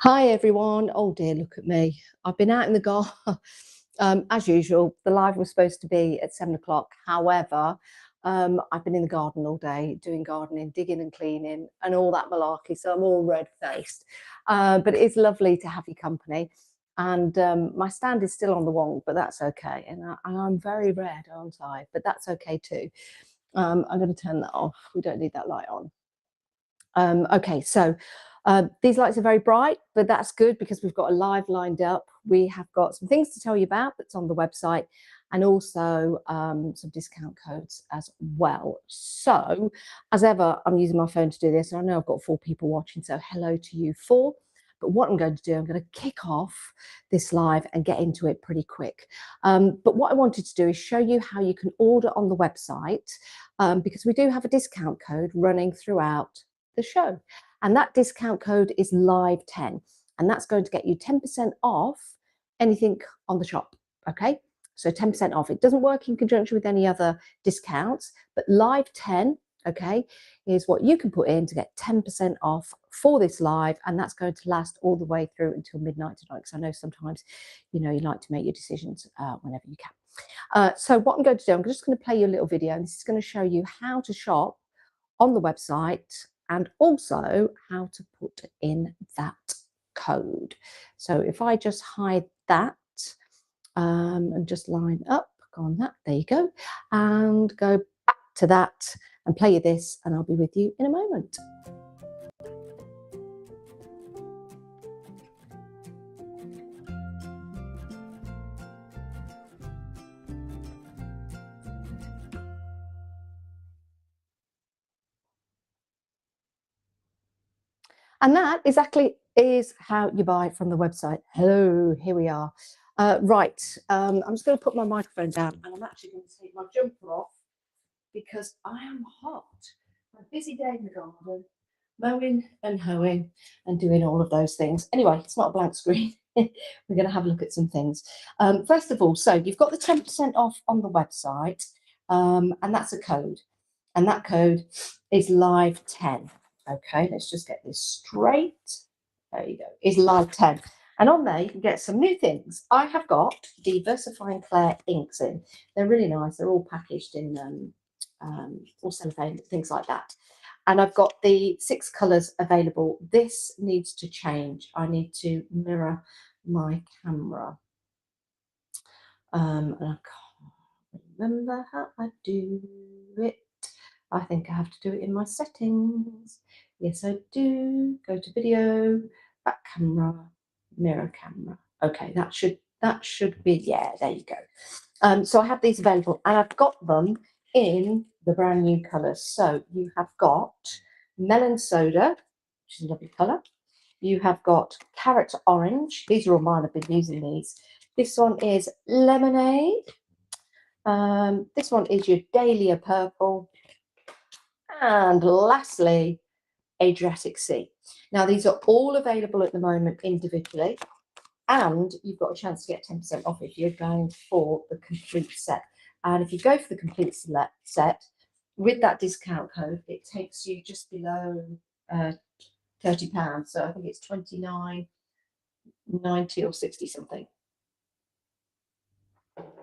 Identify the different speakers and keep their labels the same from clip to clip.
Speaker 1: Hi everyone. Oh dear, look at me. I've been out in the garden. As usual, the live was supposed to be at 7 o'clock. However, I've been in the garden all day doing gardening, digging and cleaning and all that malarkey. So I'm all red faced. But it is lovely to have your company. And my stand is still on the wall, but that's okay. And I'm very red, aren't I? But that's okay too. I'm going to turn that off. We don't need that light on. Okay, so these lights are very bright, but that's good because we've got a live lined up. We have got some things to tell you about that's on the website, and also some discount codes as well. So as ever, I'm using my phone to do this, and I know I've got 4 people watching, so hello to you 4. But what I'm going to do, I'm going to kick off this live and get into it pretty quick. But what I wanted to do is show you how you can order on the website, because we do have a discount code running throughout the show, and that discount code is live10, and that's going to get you 10% off anything on the shop. Okay, so 10% off. It doesn't work in conjunction with any other discounts, but live10, okay, is what you can put in to get 10% off for this live, and that's going to last all the way through until midnight tonight, because I know sometimes you like to make your decisions whenever you can. So what I'm going to do, I'm just going to play you a little video, and this is going to show you how to shop on the website and also how to put in that code. So if I just hide that and just line up, go on that, there you go, and go back to that and play you this, and I'll be with you in a moment. And that exactly is how you buy from the website. Hello, here we are. Right, I'm just going to put my microphone down, and I'm actually going to take my jumper off because I am hot. A busy day in the garden, mowing and hoeing and doing all of those things. Anyway, it's not a blank screen. We're going to have a look at some things. First of all, so you've got the 10% off on the website, and that's a code, and that code is live10. Okay, let's just get this straight. There you go, is live10. And on there, you can get some new things. I have got the Versifying Clair inks in. They're really nice. They're all packaged in or cellophane, things like that. And I've got the 6 colours available. This needs to change. I need to mirror my camera. And I can't remember how I do it. I think I have to do it in my settings. Yes, I do. Go to video, back camera, mirror camera. Okay, that should be, yeah, there you go. So I have these available, and I've got them in the brand new colours. So you have got melon soda, which is a lovely colour. You have got carrot orange. These are all mine. I've been using these. This one is lemonade. This one is your dahlia purple. And lastly, Adriatic Sea. Now, these are all available at the moment individually, and you've got a chance to get 10% off if you're going for the complete set. And if you go for the complete set with that discount code, it takes you just below £30. So I think it's £29.90 or 60 something.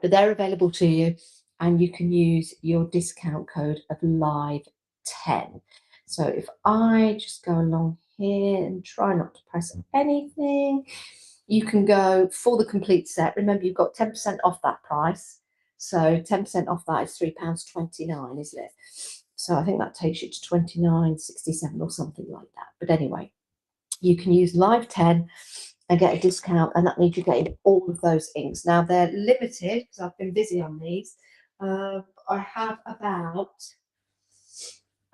Speaker 1: But they're available to you, and you can use your discount code of live10. So if I just go along here and try not to press anything, you can go for the complete set. Remember, you've got 10% off that price. So 10% off that is £3.29, isn't it? So I think that takes you to £29.67 or something like that. But anyway, you can use live10 and get a discount, and that means you're getting all of those inks. Now, they're limited because I've been busy on these. I have about,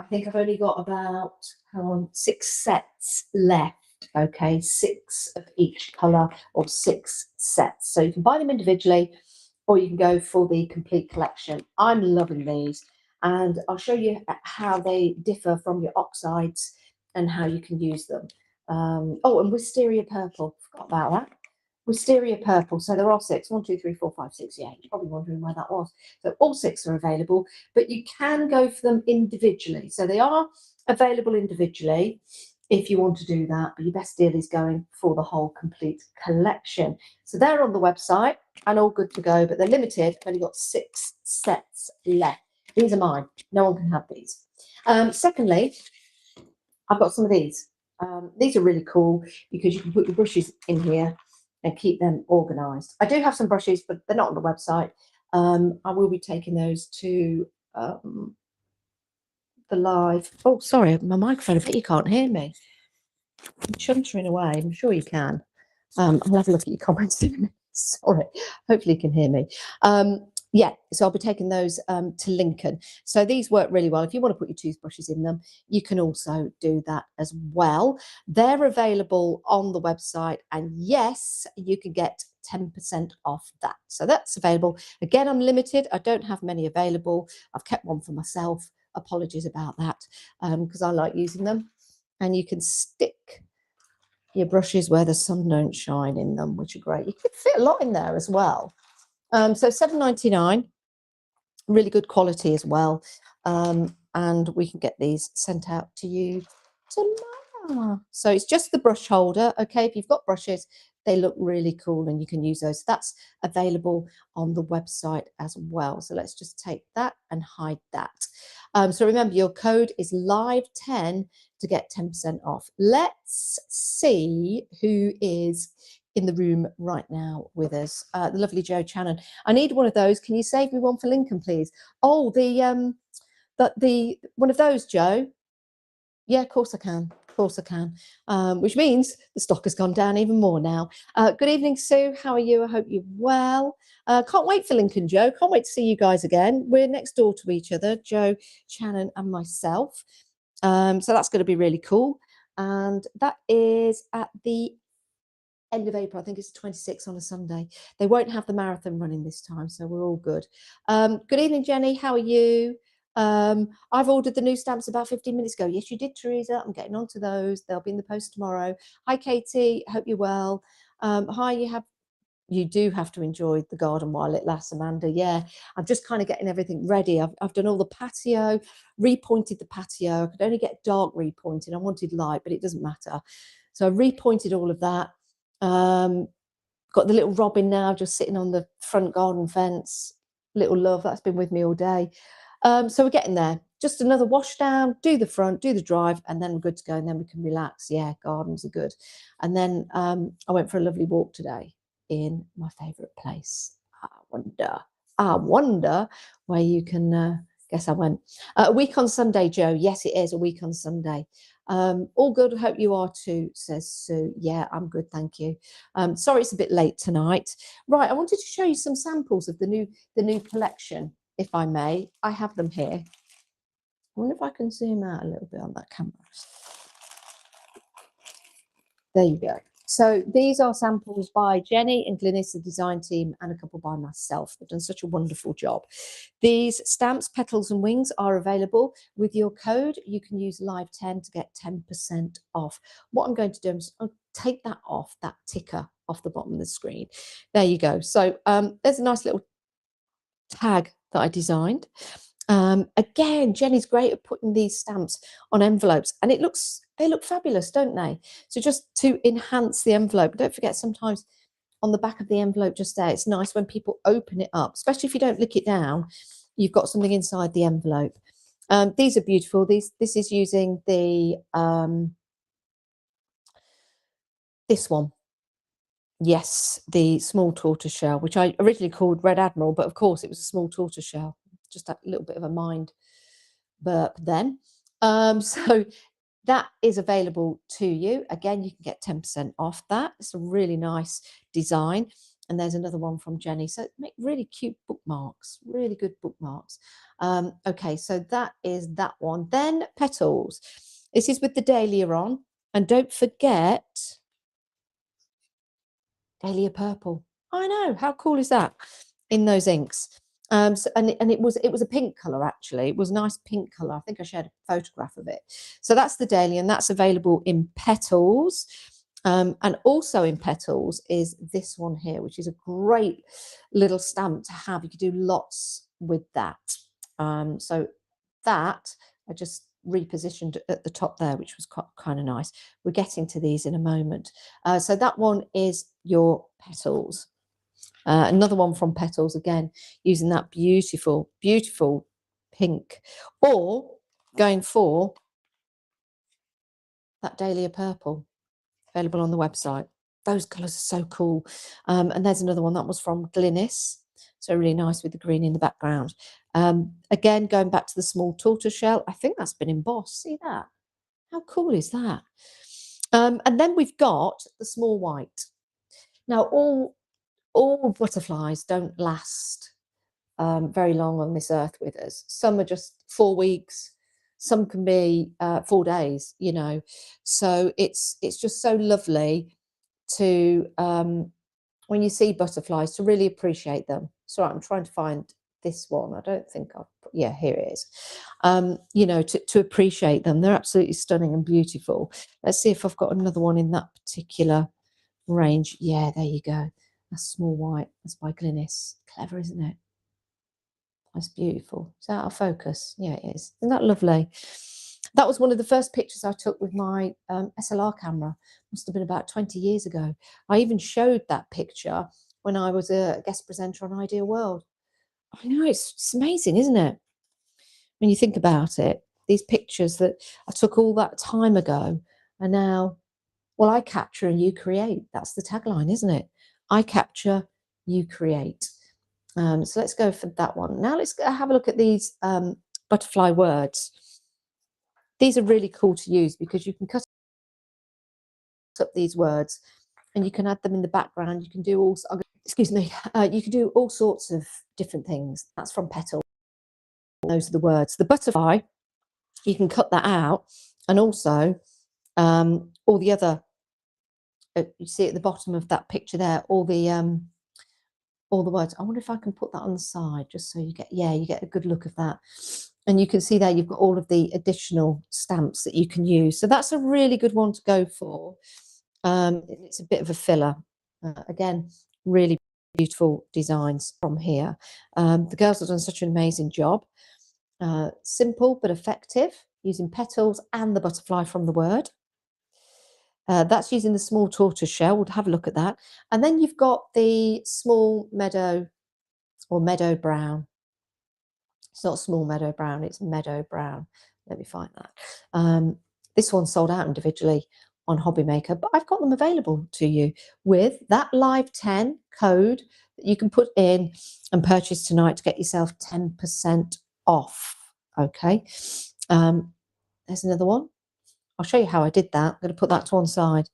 Speaker 1: I think I've only got about 6 sets left. Okay, 6 of each colour, or 6 sets. So you can buy them individually, or you can go for the complete collection. I'm loving these, and I'll show you how they differ from your oxides and how you can use them. Oh, and wisteria purple, forgot about that. Wisteria purple, so there are 6. 1, 2, 3, 4, 5, 6. Yeah, you're probably wondering where that was. So all 6 are available, but you can go for them individually. So they are available individually. if you want to do that. But your best deal is going for the whole complete collection. So they're on the website and all good to go, but they're limited. I've only got 6 sets left. These are mine. No one can have these. Secondly, I've got some of these. These are really cool because you can put your brushes in here and keep them organised. I do have some brushes, but they're not on the website. I will be taking those to the live. Oh, sorry, my microphone. I bet you can't hear me. I'm chuntering away. I'm sure you can. I'll have a look at your comments in a minute. Sorry. Hopefully you can hear me. Yeah, so I'll be taking those to Lincoln. So these work really well. If you want to put your toothbrushes in them, you can also do that as well. They're available on the website. And yes, you can get 10% off that. So that's available. Again, I'm limited. I don't have many available. I've kept one for myself. Apologies about that because I like using them. And you can stick your brushes where the sun don't shine in them, which are great. You could fit a lot in there as well. So £7.99, really good quality as well. And we can get these sent out to you tomorrow. So it's just the brush holder. Okay, if you've got brushes, they look really cool and you can use those. That's available on the website as well. So let's just take that and hide that. So remember, your code is live10 to get 10% off. Let's see who is in the room right now with us. The lovely Jo Channon. I need one of those. Can you save me one for Lincoln, please? Oh, the one of those, Jo. Yeah, of course I can. Of course I can. Which means the stock has gone down even more now. Good evening, Sue. How are you? I hope you're well. Can't wait for Lincoln, Jo. Can't wait to see you guys again. We're next door to each other, Jo Channon and myself. So that's going to be really cool. And that is at the end of April. I think it's 26 on a Sunday. They won't have the marathon running this time, so we're all good. Good evening, Jenny. How are you? I've ordered the new stamps about 15 minutes ago. Yes, you did, Teresa. I'm getting onto those. They'll be in the post tomorrow. Hi, Katie. Hope you're well. Hi, you do have to enjoy the garden while it lasts, Amanda. Yeah, I'm just kind of getting everything ready. I've done all the patio, repointed the patio. I could only get dark repointed. I wanted light, but it doesn't matter. So I repointed all of that. Got the little robin now just sitting on the front garden fence. Little love, that's been with me all day. So we're getting there. Just another wash down, do the front, do the drive, and then we're good to go. And then we can relax. Yeah, gardens are good. And then I went for a lovely walk today in my favourite place. I wonder where you can guess I went. A week on Sunday, Jo. Yes, it is a week on Sunday. All good. Hope you are too, says Sue. Yeah, I'm good, thank you. Sorry it's a bit late tonight. Right, I wanted to show you some samples of the new collection, if I may. I have them here. I wonder if I can zoom out a little bit on that camera. There you go. So these are samples by Jenny and Glynis, the design team, and a couple by myself. They've done such a wonderful job. These stamps, petals and wings are available. With your code, you can use live10 to get 10% off. What I'm going to do is I'll take that off, that ticker off the bottom of the screen. There you go. So there's a nice little tag that I designed. Again, Jenny's great at putting these stamps on envelopes, and they look fabulous, don't they? So just to enhance the envelope, don't forget sometimes on the back of the envelope just there, it's nice when people open it up, especially if you don't lick it down, you've got something inside the envelope. These are beautiful. This is using the this one. Yes, the small tortoiseshell, which I originally called Red Admiral, but of course it was a small tortoiseshell. Just a little bit of a mind burp then. So that is available to you. Again, you can get 10% off that. It's a really nice design. And there's another one from Jenny. So make really cute bookmarks, really good bookmarks. Okay, so that is that one. Then petals. This is with the dahlia on. And don't forget dahlia purple. I know, how cool is that in those inks? So, and it was a pink color, actually. It was a nice pink color. I think I shared a photograph of it. So that's the dahlia, and that's available in petals. And also in petals is this one here, which is a great little stamp to have. You could do lots with that. So that I just repositioned at the top there, which was kind of nice. We're getting to these in a moment. So that one is your petals. Another one from Petals, again, using that beautiful, beautiful pink, or going for that Dahlia Purple, available on the website. Those colours are so cool. And there's another one that was from Janice. So really nice with the green in the background. Again, going back to the small tortoiseshell, I think that's been embossed. See that? How cool is that? And then we've got the small white. Now, all butterflies don't last very long on this earth with us. Some are just 4 weeks. Some can be 4 days, you know. So it's just so lovely to when you see butterflies, to really appreciate them. So I'm trying to find this one. I don't think I've put, yeah, here it is. You know, to appreciate them. They're absolutely stunning and beautiful. Let's see if I've got another one in that particular range. Yeah, there you go. That's small white. That's by Janice. Clever, isn't it? That's beautiful. Is that out of focus? Yeah, it is. Isn't that lovely? That was one of the first pictures I took with my SLR camera. Must have been about 20 years ago. I even showed that picture when I was a guest presenter on Ideal World. I know, it's amazing, isn't it? When you think about it, these pictures that I took all that time ago are now, well, I capture and you create. That's the tagline, isn't it? I capture, you create. So let's go for that one. Now let's have a look at these butterfly words. These are really cool to use because you can cut up these words and you can add them in the background. You can do all, excuse me, you can do all sorts of different things. That's from Petal. Those are the words. The butterfly, you can cut that out, and also all the other, you see at the bottom of that picture there, all the words. I wonder if I can put that on the side just so you get, yeah, you get a good look of that. And you can see there you've got all of the additional stamps that you can use. So that's a really good one to go for. It's a bit of a filler. Again, really beautiful designs from here. The girls have done such an amazing job. Simple but effective, using petals and the butterfly from the word. That's using the small tortoise shell. We'll have a look at that. And then you've got the small meadow or meadow brown. It's not small meadow brown, it's meadow brown. Let me find that. This one's sold out individually on Hobby Maker, but I've got them available to you with that live 10 code that you can put in and purchase tonight to get yourself 10% off. Okay. There's another one. I'll show you how I did that. I'm going to put that to one side.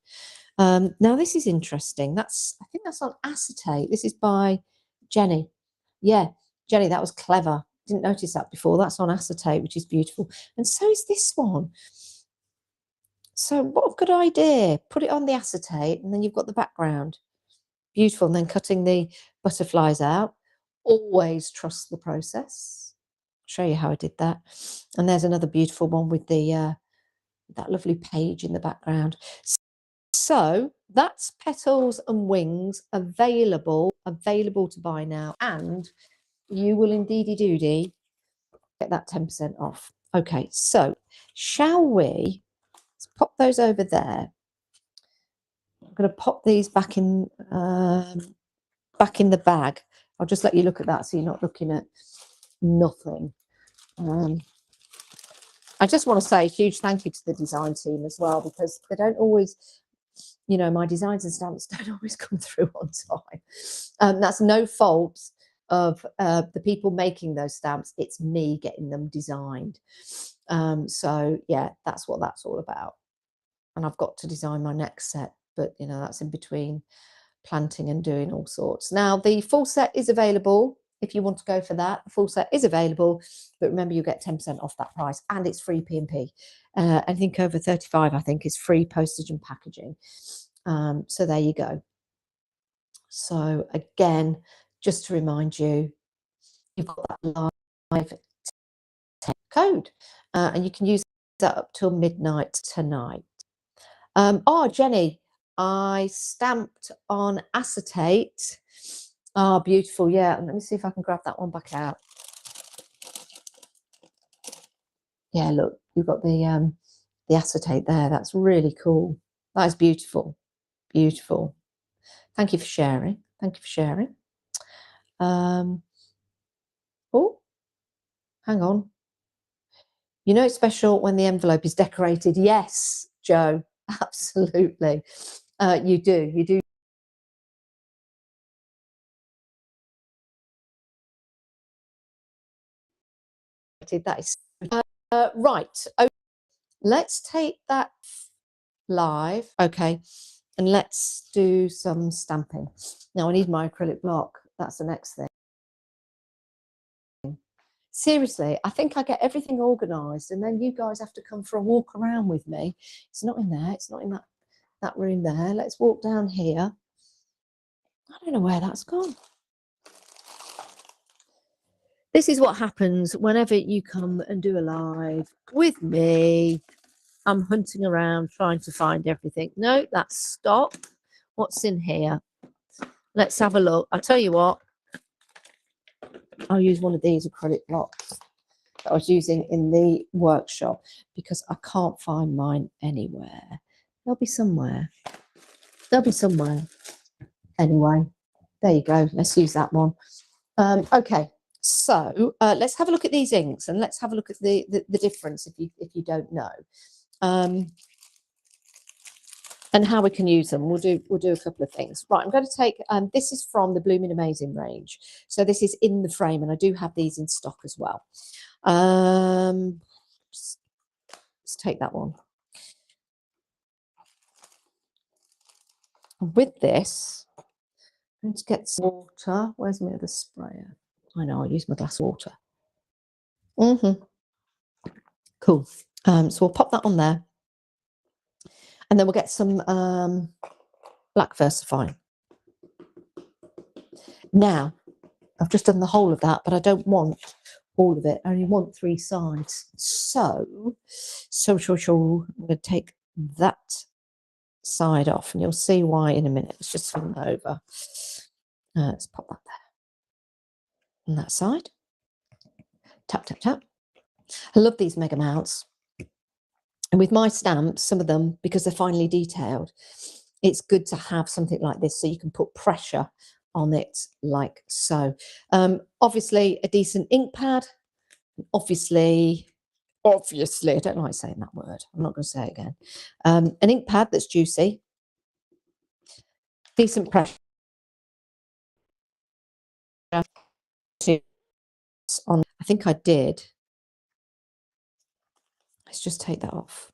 Speaker 1: Now this is interesting. I think that's on acetate. This is by Jenny. Yeah, Jenny, that was clever. Didn't notice that before. That's on acetate, which is beautiful. And so is this one. So what a good idea. Put it on the acetate and then you've got the background. Beautiful. And then cutting the butterflies out. Always trust the process. I'll show you how I did that. And there's another beautiful one with the that lovely page in the background. So that's Petals and Wings available to buy now, and you will indeedy doody get that 10% off. Okay, so shall we, let's pop those over there. I'm going to pop these back in the bag. I'll just let you look at that so you're not looking at nothing. I just want to say a huge thank you to the design team as well, because they don't always, you know, my designs and stamps don't always come through on time. That's no fault of the people making those stamps. It's me getting them designed. So yeah, that's what that's all about. And I've got to design my next set, but you know, that's in between planting and doing all sorts. Now the full set is available. If you want to go for that, the full set is available, but remember you get 10% off that price, and it's free P&P. Anything over 35, I think, is free postage and packaging. So there you go. So again, just to remind you, you've got that live code, and you can use that up till midnight tonight. Oh, Jenny, I stamped on acetate. Oh, beautiful. Yeah, let me see if I can grab that one back out. Yeah, look, you've got the acetate there. That's really cool. That is beautiful. Beautiful. Thank you for sharing. Thank you for sharing. Oh, hang on. You know it's special when the envelope is decorated. Yes, Joe, absolutely. You do. You do. That is right. Okay. Let's take that live. Okay. And let's do some stamping. Now I need my acrylic block. That's the next thing. Seriously, I think I get everything organised and then you guys have to come for a walk around with me. It's not in there. It's not in that room there. Let's walk down here. I don't know where that's gone. This is what happens whenever you come and do a live with me. I'm hunting around trying to find everything. No, that's stop. What's in here? Let's have a look. I'll tell you what. I'll use one of these acrylic blocks that I was using in the workshop because I can't find mine anywhere. They'll be somewhere. They'll be somewhere. Anyway, there you go. Let's use that one. Okay, so let's have a look at these inks and let's have a look at the difference if you don't know. And how we can use them. We'll do a couple of things. Right, I'm going to take, this is from the Blooming Amazing range. So this is in the frame and I do have these in stock as well. Let's take that one. With this, I'm going to get some water. Where's my other sprayer? I know, I'll use my glass water. Cool. So we'll pop that on there. And then we'll get some black VersaFine. Now, I've just done the whole of that, but I don't want all of it. I only want 3 sides. So I'm going to take that side off and you'll see why in a minute. Let's just swing that over. Let's pop that there. On that side. Tap, tap, tap. I love these mega mounts. And with my stamps, some of them, because they're finely detailed, it's good to have something like this so you can put pressure on it like so. Obviously, a decent ink pad. Obviously, I don't like saying that word. I'm not going to say it again. An ink pad that's juicy. Decent pressure. On, I think I did. Let's just take that off.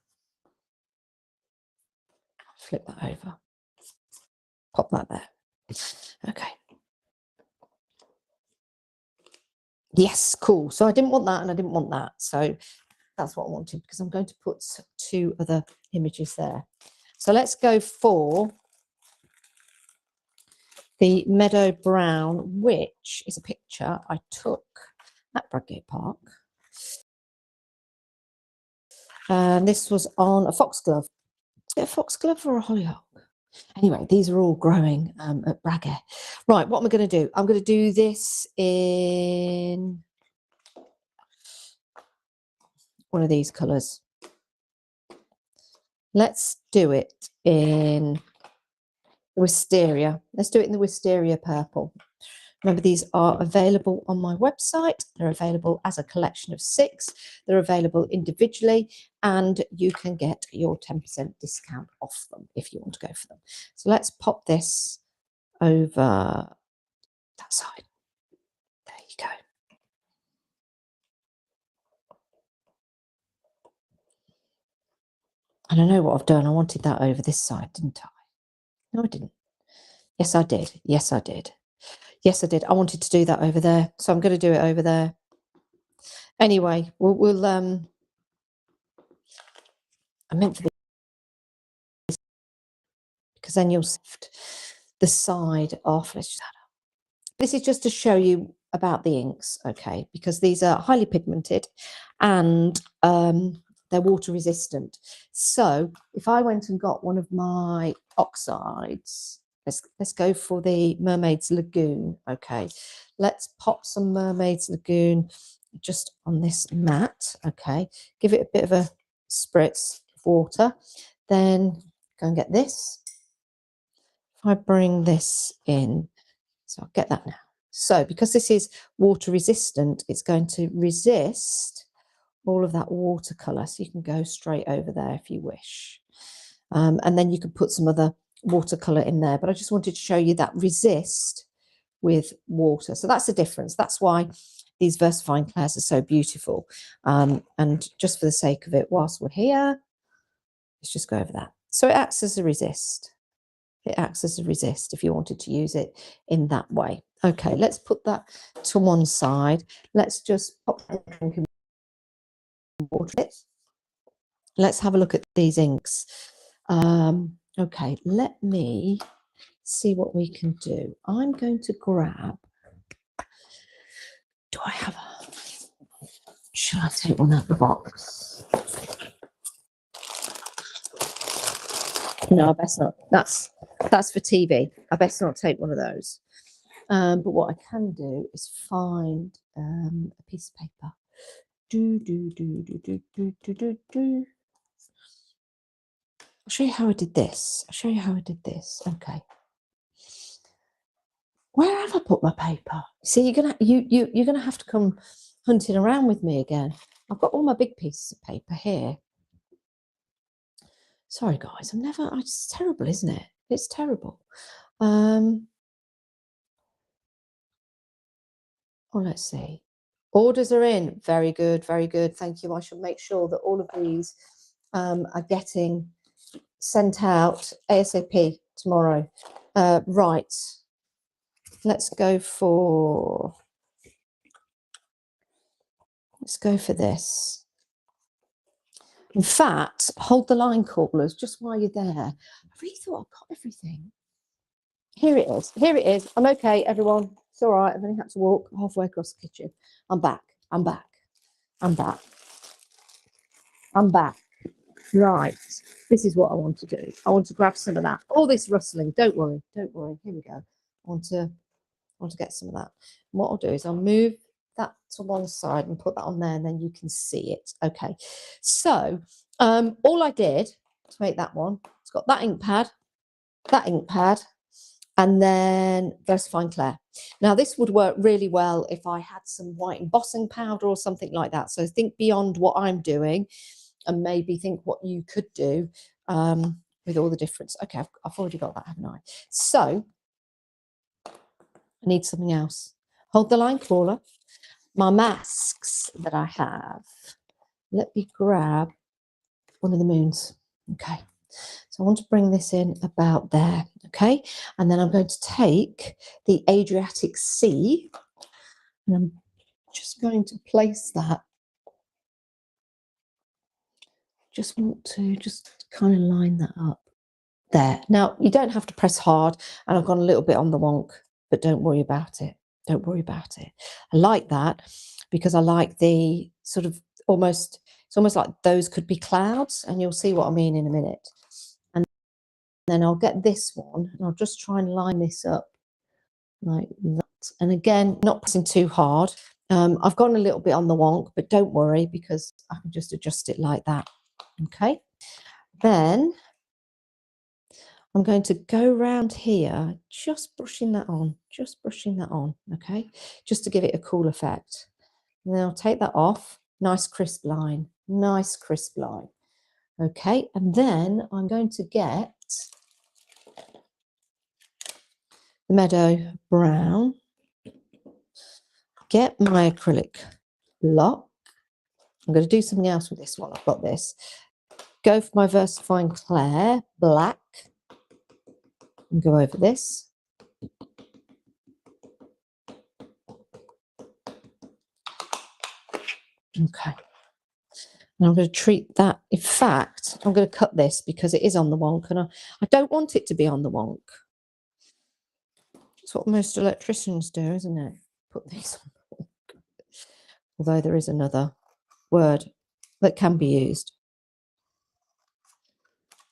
Speaker 1: Flip that over. Pop that there. Okay. Yes, cool. So I didn't want that and I didn't want that. So that's what I wanted because I'm going to put 2 other images there. So let's go for the Meadow Brown, which is a picture I took at Bradgate Park. And this was on a foxglove. Is it a foxglove or a hollyhock? Anyway, these are all growing at Bradgate. Right, what am I going to do? I'm going to do this in one of these colours. Let's do it in the wisteria. Let's do it in the wisteria purple. Remember, these are available on my website. They're available as a collection of 6. They're available individually, and you can get your 10% discount off them if you want to go for them. So let's pop this over that side. There you go. And I know what I've done. I wanted that over this side, didn't I? No, I didn't. Yes, I did. Yes, I did. Yes, I did. I wanted to do that over there. So I'm going to do it over there. Anyway, we'll I meant for this because then you'll sift the side off. Let's just this is just to show you about the inks, okay? Because these are highly pigmented and they're water resistant. So if I went and got one of my oxides, let's go for the Mermaid's Lagoon, okay? Let's pop some Mermaid's Lagoon just on this mat. Okay, give it a bit of a spritz of water. Then go and get this. If I bring this in, so I'll get that now. So because this is water resistant, it's going to resist all of that watercolour. So you can go straight over there if you wish. And then you can put some other watercolour in there. But I just wanted to show you that resist with water. So that's the difference. That's why these VersaFine clairs are so beautiful. And just for the sake of it, whilst we're here, let's just go over that. So it acts as a resist. It acts as a resist if you wanted to use it in that way. Okay, let's put that to one side. Let's just pop that in drinking water. Let's have a look at these inks. Okay, let me see what we can do. I'm going to grab, do I have a, shall I take one out of the box? No, I best not. That's for TV. I best not take one of those. But what I can do is find a piece of paper. I'll show you how I did this. Okay. Where have I put my paper? See, you're gonna have to come hunting around with me again. I've got all my big pieces of paper here. Sorry, guys. It's terrible, isn't it? It's terrible. Oh, let's see. Orders are in. Very good, very good. Thank you. I shall make sure that all of these are getting sent out ASAP tomorrow. Right. Let's go for this. In fact, hold the line, callers, just while you're there. I really thought I got everything. Here it is. Here it is. I'm okay, everyone. It's all right. I've only had to walk halfway across the kitchen. I'm back. I'm back. I'm back. I'm back. Right. This is what I want to do. I want to grab some of that. All this rustling. Don't worry. Don't worry. Here we go. I want to get some of that. And what I'll do is I'll move that to one side and put that on there, and then you can see it. Okay. So all I did to make that one, it's got that ink pad, and then VersaFine Clair. Now this would work really well if I had some white embossing powder or something like that. So think beyond what I'm doing and maybe think what you could do with all the difference. Okay, I've already got that, haven't I? So I need something else. Hold the line, caller. My masks that I have. Let me grab one of the moons. Okay. So I want to bring this in about there. Okay. And then I'm going to take the Adriatic Sea and I'm just going to place that. Just want to just kind of line that up there. Now, you don't have to press hard, and I've gone a little bit on the wonk, but don't worry about it. Don't worry about it. I like that because I like the sort of it's almost like those could be clouds, and you'll see what I mean in a minute. And then I'll get this one and I'll just try and line this up like that. And again, not pressing too hard. I've gone a little bit on the wonk, but don't worry because I can just adjust it like that. Okay. Then I'm going to go round here, just brushing that on, okay, just to give it a cool effect. And then I'll take that off. Nice crisp line, okay. And then I'm going to get the Meadow Brown, get my acrylic block. I'm going to do something else with this while I've got this. Go for my VersaFine Clair black and go over this. Okay. And I'm going to treat that. In fact, I'm going to cut this because it is on the wonk, and I don't want it to be on the wonk. It's what most electricians do, isn't it? Put these on the wonk. Although there is another word that can be used.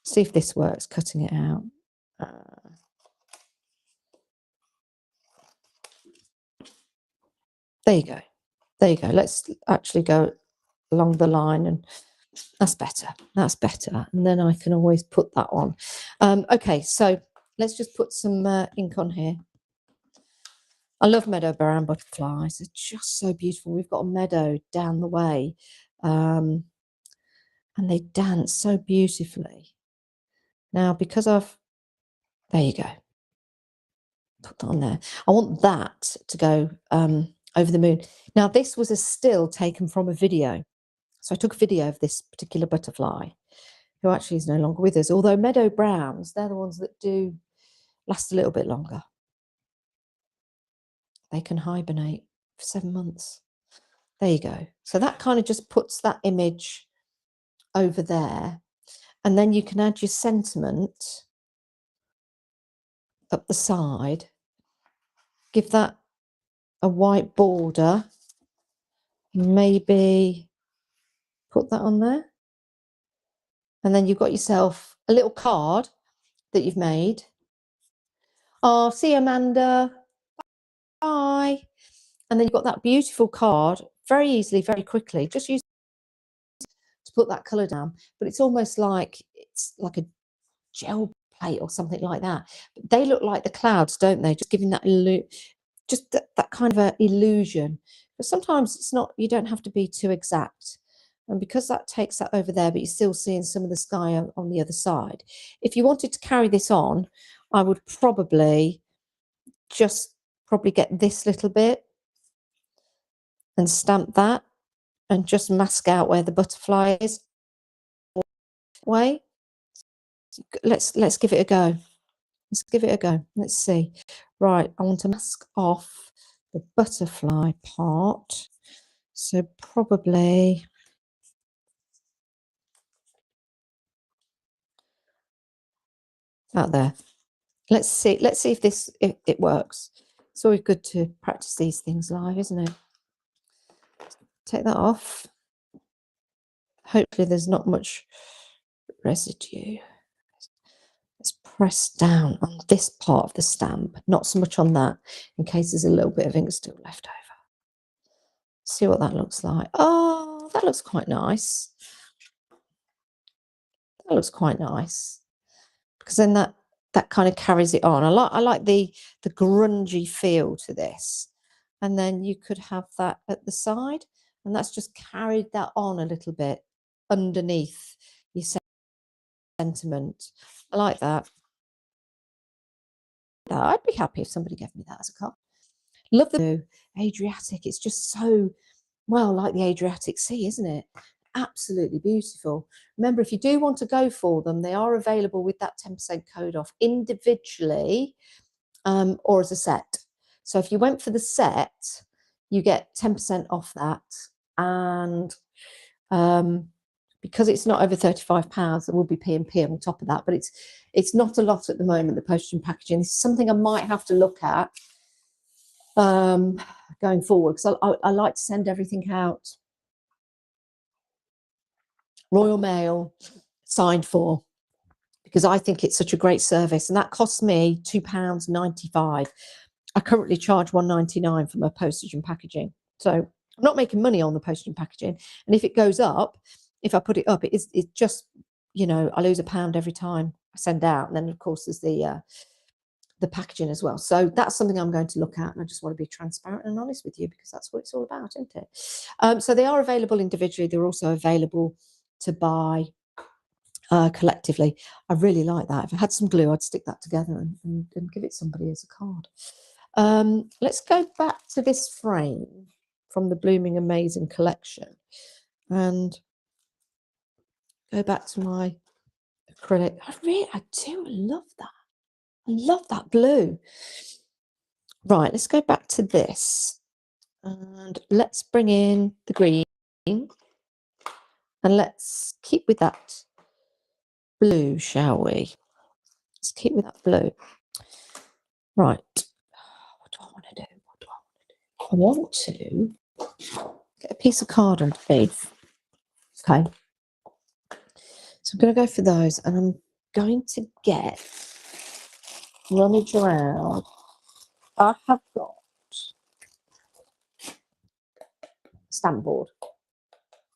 Speaker 1: See if this works, cutting it out. There you go. There you go. Let's actually go along the line, and that's better. That's better. And then I can always put that on. Okay, so let's just put some ink on here. I love meadow brown butterflies. They're just so beautiful. We've got a meadow down the way, and they dance so beautifully. Now, because there you go. Put that on there. I want that to go over the moon. Now, this was a still taken from a video. So I took a video of this particular butterfly, who actually is no longer with us. Although meadow browns, they're the ones that do last a little bit longer. They can hibernate for 7 months. There you go. So that kind of just puts that image over there. And then you can add your sentiment up the side. Give that a white border. Maybe put that on there. And then you've got yourself a little card that you've made. Oh, see you, Amanda. Bye. And then you've got that beautiful card, very easily, very quickly. Just use to put that colour down. But it's almost like it's like a gel plate or something like that. But they look like the clouds, don't they? Just giving that just that kind of a illusion. But sometimes it's not, you don't have to be too exact. And because that takes that over there, but you're still seeing some of the sky on the other side. If you wanted to carry this on, I would probably just get this little bit and stamp that and just mask out where the butterfly is. Way. Let's give it a go. Let's give it a go. Let's see. Right, I want to mask off the butterfly part. So probably out there. Let's see if it works. It's always good to practice these things live, isn't it? Take that off. Hopefully there's not much residue. Let's press down on this part of the stamp, not so much on that, in case there's a little bit of ink still left over. See what that looks like. Oh, that looks quite nice. That looks quite nice. Because then that kind of carries it on. I like the grungy feel to this. And then you could have that at the side, and that's just carried that on a little bit underneath your sentiment. I like that. I'd be happy if somebody gave me that as a card. Love the Adriatic. It's just so, well, like the Adriatic Sea, isn't it? Absolutely beautiful. Remember, if you do want to go for them, they are available with that 10% code off individually or as a set. So if you went for the set, you get 10% off that. And because it's not over £35, there will be P&P on top of that. But it's not a lot at the moment, the postage and packaging. This is something I might have to look at going forward, because I like to send everything out Royal Mail signed for, because I think it's such a great service, and that costs me £2.95. I currently charge £1.99 for my postage and packaging, so I'm not making money on the postage and packaging. And if it goes up, if I put it up, it's just, you know, I lose £1 every time I send out. And then of course there's the packaging as well. So that's something I'm going to look at, and I just want to be transparent and honest with you, because that's what it's all about, isn't it? So they are available individually. They're also available to buy collectively. I really like that. If I had some glue, I'd stick that together and give it somebody as a card. Let's go back to this frame from the Blooming Amazing collection and go back to my acrylic. I do love that. I love that blue. Right, let's go back to this and let's bring in the green, and let's keep with that blue, shall we? Let's keep with that blue. Right. What do I want to do? I want to get a piece of card underneath. Okay. So I'm going to go for those, and I'm going to get rummage around. I have got stamp board.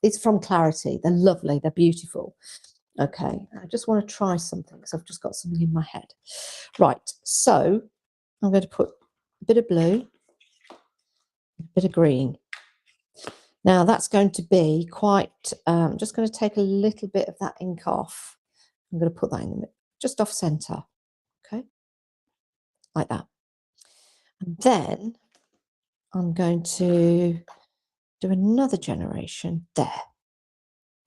Speaker 1: It's from Clarity. They're lovely. They're beautiful. Okay, I just want to try something because I've just got something in my head. Right, so I'm going to put a bit of blue, a bit of green. Now that's going to be quite, I'm just going to take a little bit of that ink off. I'm going to put that in the middle, just off centre, okay, like that. And then I'm going to do another generation there,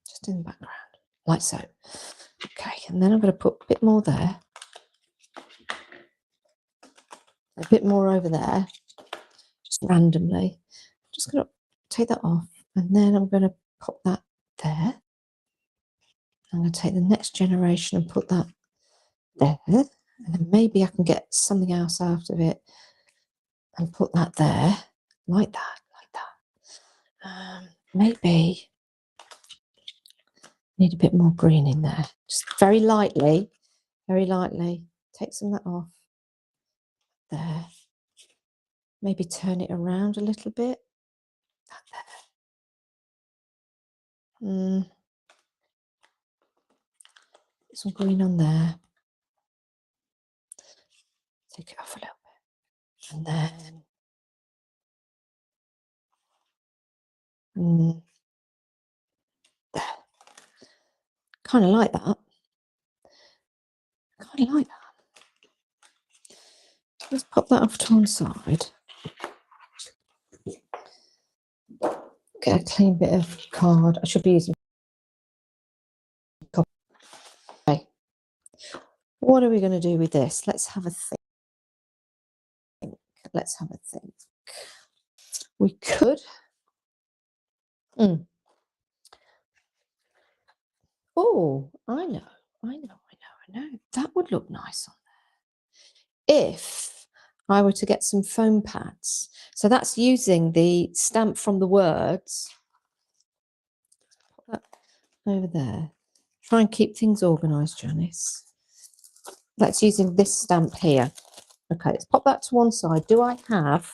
Speaker 1: just in the background, like so. Okay, and then I'm going to put a bit more there, a bit more over there, just randomly. Just going to take that off, and then I'm going to pop that there. I'm going to take the next generation and put that there, and then maybe I can get something else out of it and put that there, like that, like that. Maybe need a bit more green in there, just very lightly, take some of that off there, maybe turn it around a little bit, that there. Some green on there, take it off a little bit, and then there. Kind of like that. Let's pop that off to one side. Get a clean bit of card. I should be using copy. Okay. What are we going to do with this? Let's have a think. We could. Oh, I know. That would look nice on there. If I were to get some foam pads. So that's using the stamp from the words. Put that over there. Try and keep things organised, Janice. That's using this stamp here. Okay, let's pop that to one side. Do I have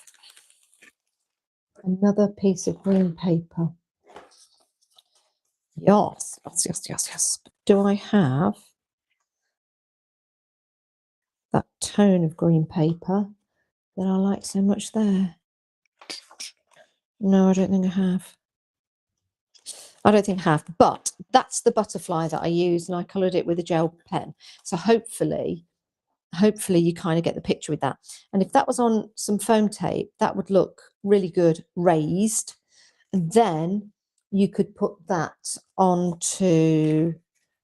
Speaker 1: another piece of green paper? Yes. Do I have that tone of green paper that I like so much there? No, I don't think I have. But that's the butterfly that I used, and I coloured it with a gel pen. So hopefully you kind of get the picture with that. And if that was on some foam tape, that would look really good raised. And then you could put that onto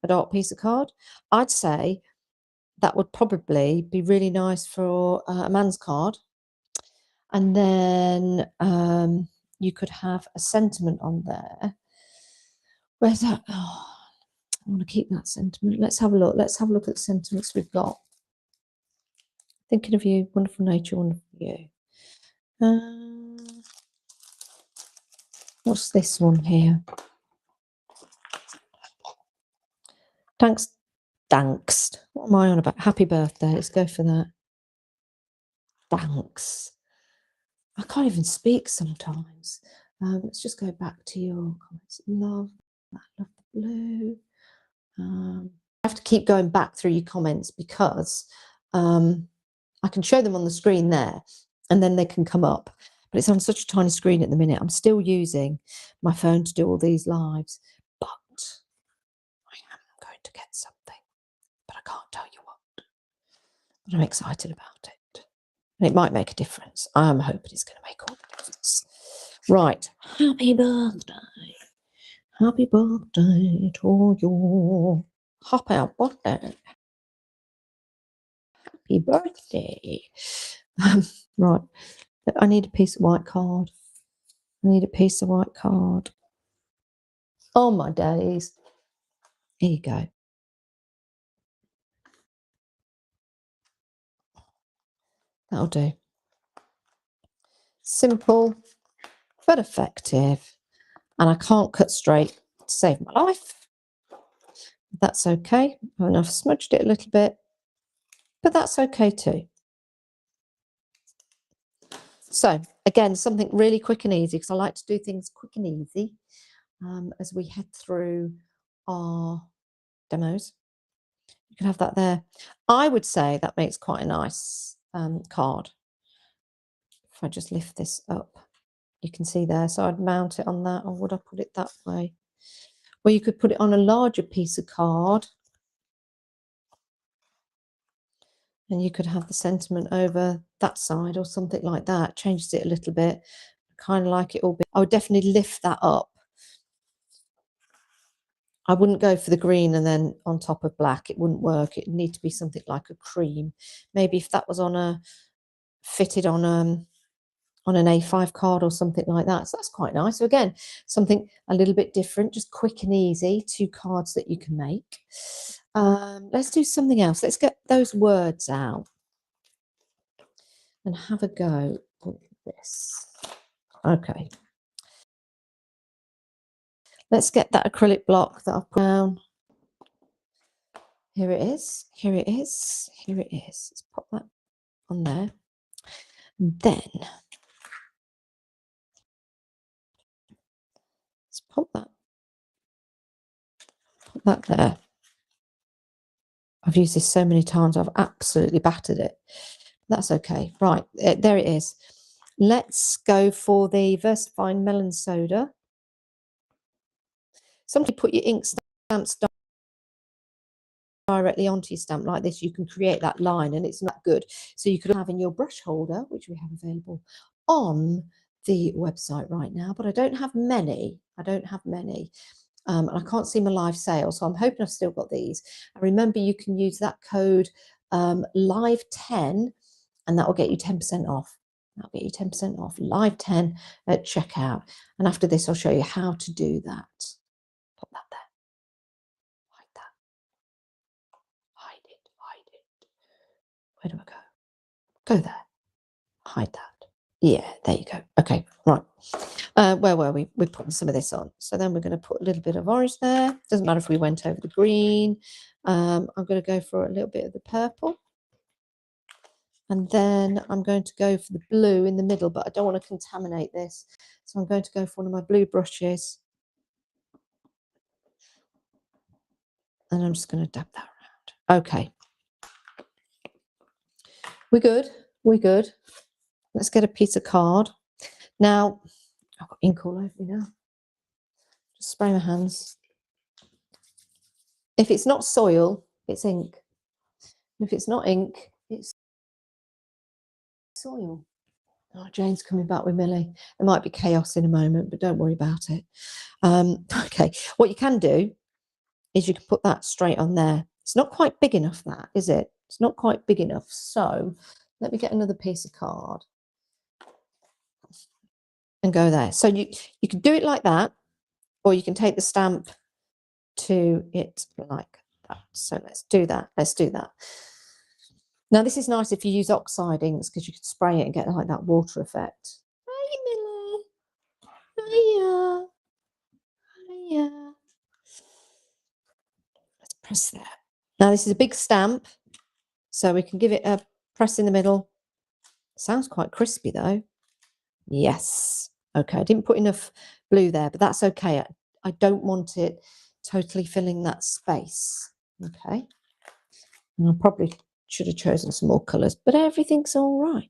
Speaker 1: a dark piece of card. I'd say that would probably be really nice for a man's card. And then you could have a sentiment on there. Where's that? Oh, I want to keep that sentiment. Let's have a look. Let's have a look at the sentiments we've got. Thinking of you, wonderful nature, wonderful you. What's this one here? Thanks. What am I on about? Happy birthday. Let's go for that. Thanks. I can't even speak sometimes. Let's just go back to your comments. Love the blue. I have to keep going back through your comments because I can show them on the screen there and then they can come up. But it's on such a tiny screen at the minute. I'm still using my phone to do all these lives. But I am going to get something. But I can't tell you what. But I'm excited about it. And it might make a difference. I'm hoping it's going to make all the difference. Right. Happy birthday. Happy birthday to you. Happy birthday. Happy birthday. Right. I need a piece of white card. Oh my days. Here you go. That'll do. Simple but effective. And I can't cut straight to save my life. That's okay. I've smudged it a little bit, but that's okay too. So again, something really quick and easy, because I like to do things quick and easy as we head through our demos. You can have that there. I would say that makes quite a nice card. If I just lift this up, you can see there. So I'd mount it on that, or would I put it that way? Well, you could put it on a larger piece of card, and you could have the sentiment over that side or something like that. Changes it a little bit, kind of like it all. I would definitely lift that up. I wouldn't go for the green and then on top of black. It wouldn't work. It'd need to be something like a cream. Maybe if that was on a fitted on an A5 card or something like that. So that's quite nice. So again, something a little bit different, just quick and easy. 2 cards that you can make. Let's do something else. Let's get those words out and have a go with this. Okay. Let's get that acrylic block that I've put down. Here it is. Here it is. Here it is. Let's pop that on there. And then let's pop that there. I've used this so many times, I've absolutely battered it. That's okay. Right, there it is. Let's go for the VersaFine Melon Soda. Sometimes you put your ink stamps directly onto your stamp like this. You can create that line and it's not good. So you could have in your brush holder, which we have available on the website right now, but I don't have many. I don't have many. And I can't see my live sale, so I'm hoping I've still got these. And remember, you can use that code live10, and that will get you 10% off. That'll get you 10% off, live10 at checkout. And after this, I'll show you how to do that. Pop that there. Hide that. Hide it. Hide it. Where do I go? Go there. Hide that. Yeah, there you go. Okay, right. Where were we? We're putting some of this on. So then we're going to put a little bit of orange there. Doesn't matter if we went over the green. I'm going to go for a little bit of the purple. And then I'm going to go for the blue in the middle, but I don't want to contaminate this. So I'm going to go for one of my blue brushes. And I'm just going to dab that around. Okay. We're good. We're good. Let's get a piece of card. Now, I've got ink all over me now. Just spray my hands. If it's not soil, it's ink. If it's not ink, it's soil. Oh, Jane's coming back with Millie. There might be chaos in a moment, but don't worry about it. Okay, what you can do is you can put that straight on there. It's not quite big enough, that, is it? It's not quite big enough. So let me get another piece of card and go there. So you can do it like that, or you can take the stamp to it like that. So let's do that. Let's do that. Now, this is nice if you use oxide inks, because you could spray it and get like that water effect. Hi, Millie. Hiya. Hiya. Let's press that. Now, this is a big stamp, so we can give it a press in the middle. Sounds quite crispy, though. Yes. Okay, I didn't put enough blue there, but that's okay. I don't want it totally filling that space. Okay. And I probably should have chosen some more colours, but everything's all right.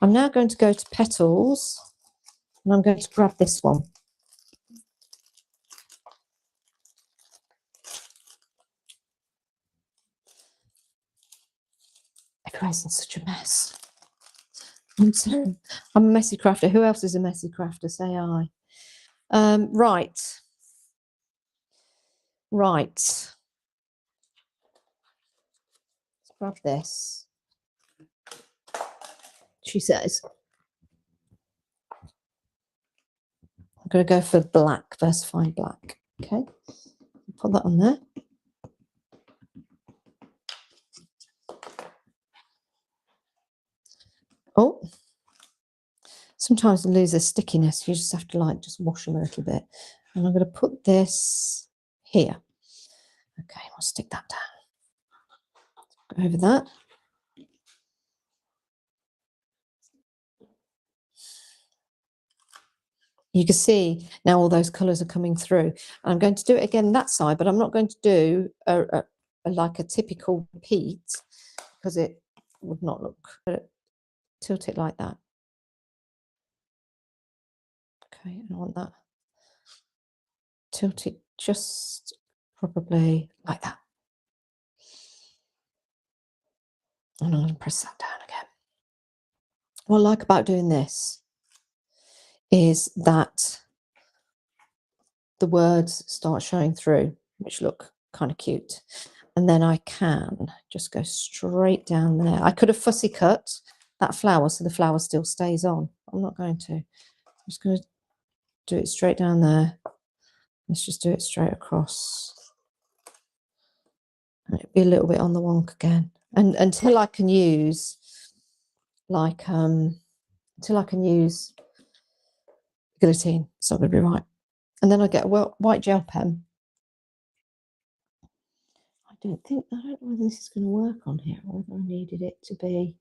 Speaker 1: I'm now going to go to petals, and I'm going to grab this one. Everywhere's in such a mess. I'm a messy crafter. Who else is a messy crafter? Say I. Right. Right. Let's grab this. She says, I'm going to go for black, VersaFine black. Okay. Put that on there. Oh, sometimes they lose their stickiness. You just have to like just wash them a little bit. And I'm going to put this here. Okay, I'll stick that down. Go over that. You can see now all those colours are coming through. I'm going to do it again that side, but I'm not going to do like a typical repeat because it would not look. Tilt it like that. Okay, and I want that. Tilt it just probably like that. And I'm going to press that down again. What I like about doing this is that the words start showing through, which look kind of cute. And then I can just go straight down there. I could have fussy cut that flower so the flower still stays on. I'm not going to. I'm just going to do it straight down there. Let's just do it straight across. And it'll be a little bit on the wonk again. And until I can use like until I can use guillotine, it's not going to be right. And then I get a white gel pen. I don't know whether this is going to work on here or whether I needed it to be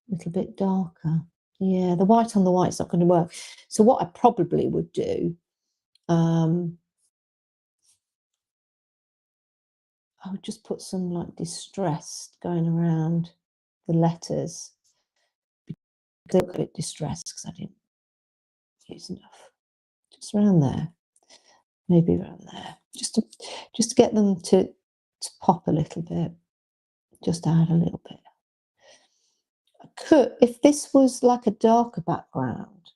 Speaker 1: a little bit darker. Yeah, the white on the white's not going to work. So what I probably would do, I would just put some like distressed going around the letters. A little bit distressed because I didn't use enough. Just around there, maybe around there, just to get them to pop a little bit. Just add a little bit. I could, if this was like a darker background,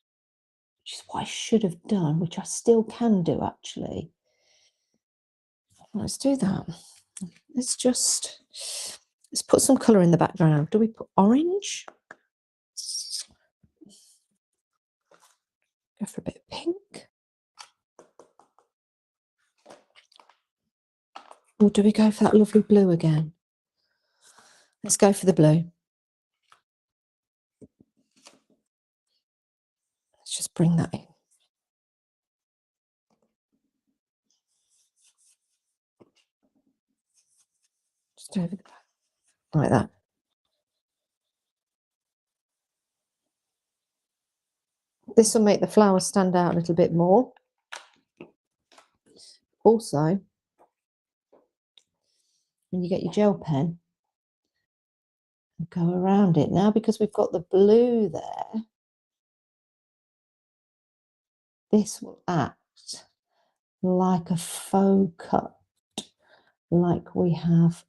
Speaker 1: which is what I should have done, which I still can do actually. Let's do that. Let's put some colour in the background. Do we put orange? Go for a bit of pink. Or do we go for that lovely blue again? Let's go for the blue. Let's just bring that in. Just over the back, like that. This will make the flowers stand out a little bit more. Also, when you get your gel pen, go around it. Now, because we've got the blue there, this will act like a faux cut, like we have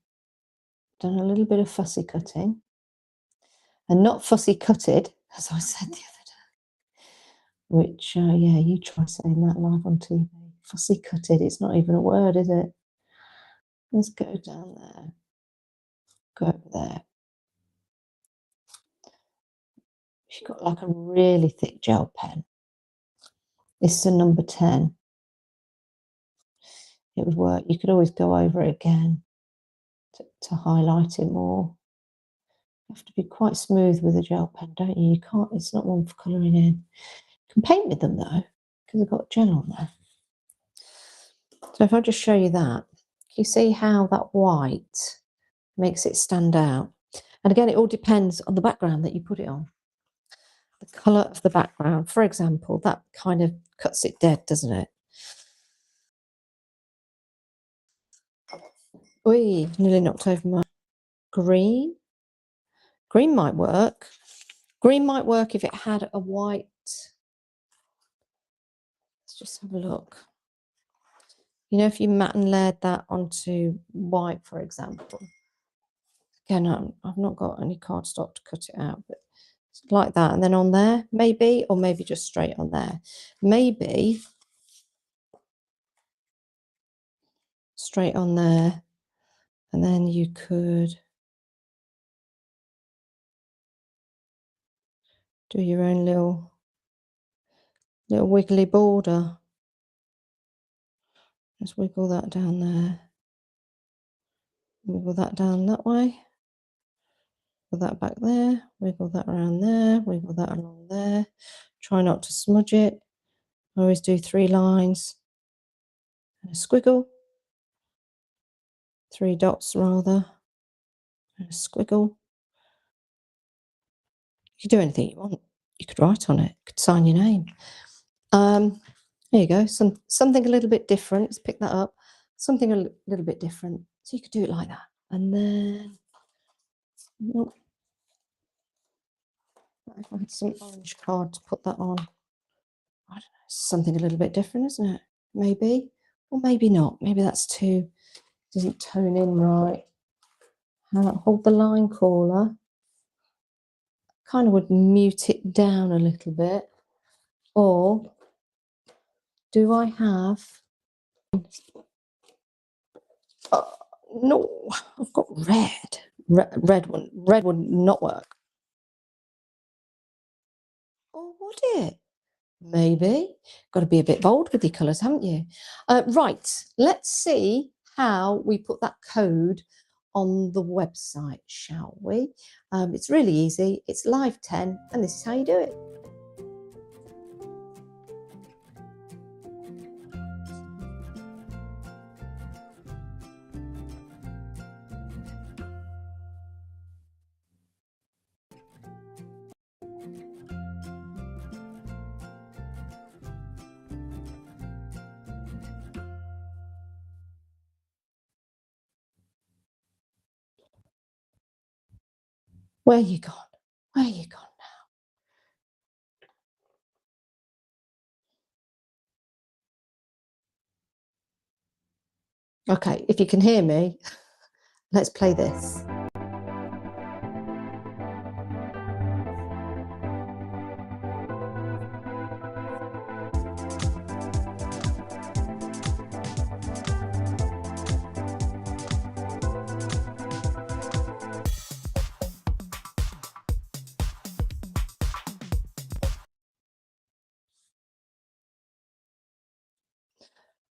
Speaker 1: done a little bit of fussy cutting. And not fussy cutted, as I said the other day, which, yeah, you try saying that live on TV. Fussy cutted, it's not even a word, is it? Let's go down there, go over there. If you've got like a really thick gel pen, this is a number 10. It would work. You could always go over it again to highlight it more. You have to be quite smooth with a gel pen, don't you? You can't, it's not one for colouring in. You can paint with them though, because I've got gel on there. So if I just show you that, you see how that white makes it stand out. And again, it all depends on the background that you put it on. The colour of the background, for example, that kind of cuts it dead, doesn't it? Oi, nearly knocked over my green. Green might work. Green might work if it had a white. Let's just have a look. You know, if you matte and layered that onto white, for example. Again, I've not got any cardstock to cut it out, but like that. And then on there, maybe, or maybe just straight on there. Maybe straight on there. And then you could do your own little wiggly border. Just wiggle that down there. Wiggle that down that way. Wiggle that back there. Wiggle that around there. Wiggle that along there. Try not to smudge it. I always do 3 lines and a squiggle. 3 dots rather. And a squiggle. You could do anything you want. You could write on it. You could sign your name. There you go. Something a little bit different. Let's pick that up. Something a little bit different. So you could do it like that. And then, oh, if I had some orange card to put that on. I don't know, something a little bit different, isn't it? Maybe, or maybe not. Maybe that's too, doesn't tone in right. Hold the line caller. Kind of would mute it down a little bit. Or do I have, no, I've got red. Red would not work. Or would it? Maybe. Got to be a bit bold with your colours, haven't you? Right, let's see how we put that code on the website, shall we? It's really easy. It's live 10, and this is how you do it. Where you gone? Where you gone now? Okay, if you can hear me, let's play this.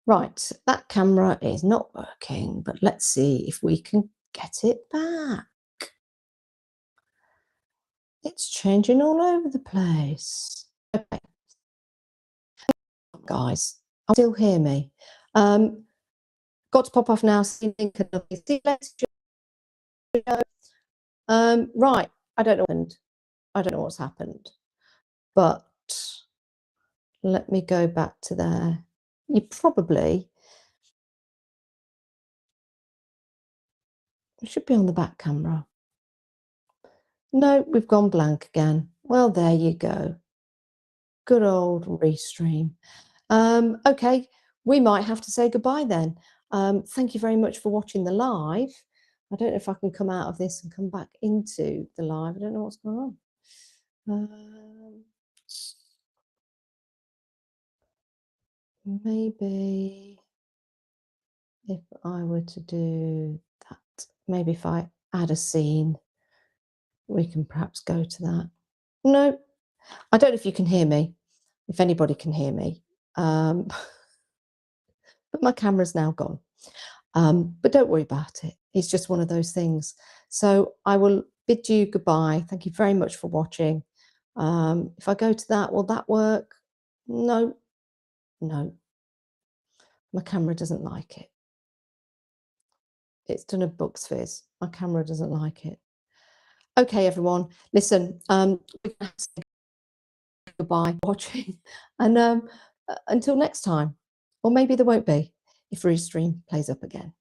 Speaker 1: Right, that camera is not working, but let's see if we can get it back. It's changing all over the place. Okay, guys, still hear me? Got to pop off now. See you later. Right, I don't know what's happened, but let me go back to there. You probably, it should be on the back camera. No, we've gone blank again. Well, there you go. Good old restream. Okay, we might have to say goodbye then. Thank you very much for watching the live. I don't know if I can come out of this and come back into the live. I don't know what's going on. Maybe if I were to do that, maybe if I add a scene, we can perhaps go to that. No, I don't know if you can hear me, if anybody can hear me. But my camera's now gone. But don't worry about it. It's just one of those things. So I will bid you goodbye. Thank you very much for watching. If I go to that, will that work? No. My camera doesn't like it. It's done a Bucks fizz. My camera doesn't like it. Okay, everyone. Listen, goodbye for watching. And until next time. Or maybe there won't be if Restream plays up again.